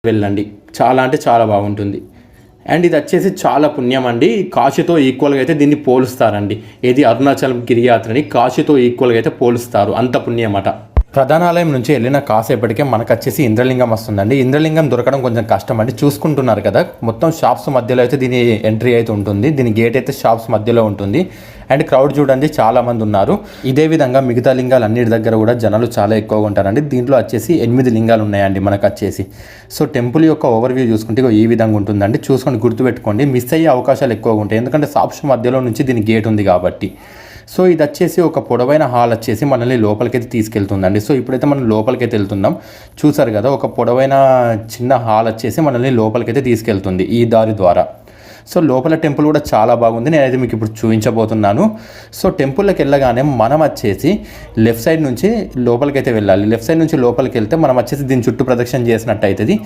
వెళ్ళండి. చాలా అంటే చాలా బాగుంటుంది. అండ్ ఇది వచ్చేసి చాలా పుణ్యం అండి. కాశీతో ఈక్వల్గా అయితే దీన్ని పోలుస్తారండి. ఇది అరుణాచలం గిరియాత్రని కాశీతో ఈక్వల్గా అయితే పోలుస్తారు, అంత పుణ్యమట. ప్రధానాలయం నుంచి వెళ్ళిన కాసేపటికే మనకు వచ్చేసి ఇంద్రలింగం వస్తుందండి. ఇంద్రలింగం దొరకడం కొంచెం కష్టం అండి. చూసుకుంటున్నారు కదా, మొత్తం షాప్స్ మధ్యలో అయితే దీని ఎంట్రీ అయితే ఉంటుంది. దీని గేట్ అయితే షాప్స్ మధ్యలో ఉంటుంది. అండ్ క్రౌడ్ చూడండి, చాలా మంది ఉన్నారు. ఇదే విధంగా మిగతా లింగాలు అన్నిటి దగ్గర కూడా జనాలు చాలా ఎక్కువగా ఉంటారండి. దీంట్లో వచ్చేసి 8 లింగాలు ఉన్నాయండి మనకు వచ్చేసి. సో టెంపుల్ యొక్క ఓవర్వ్యూ చూసుకుంటే ఈ విధంగా ఉంటుందండి. చూసుకొని గుర్తుపెట్టుకోండి, మిస్ అయ్యే అవకాశాలు ఎక్కువగా ఉంటాయి, ఎందుకంటే షాప్స్ మధ్యలో నుంచి దీని గేట్ ఉంది కాబట్టి. సో ఇది వచ్చేసి ఒక పొడవైన హాల్ వచ్చేసి మనల్ని లోపలికైతే తీసుకెళ్తుందండి. సో ఇప్పుడైతే మనం లోపలికైతే వెళ్తున్నాం. చూసారు కదా, ఒక పొడవైన చిన్న హాల్ వచ్చేసి మనల్ని లోపలికైతే తీసుకెళ్తుంది ఈ దారి ద్వారా. సో లోపల టెంపుల్ కూడా చాలా బాగుంది. నేనైతే మీకు ఇప్పుడు చూపించబోతున్నాను. సో టెంపుల్లోకి వెళ్ళగానే మనం వచ్చేసి లెఫ్ట్ సైడ్ నుంచి లోపలికైతే వెళ్ళాలి. లెఫ్ట్ సైడ్ నుంచి లోపలికి వెళ్తే మనం వచ్చేసి దీని చుట్టూ ప్రదక్షిణ చేసినట్టు అవుతుంది.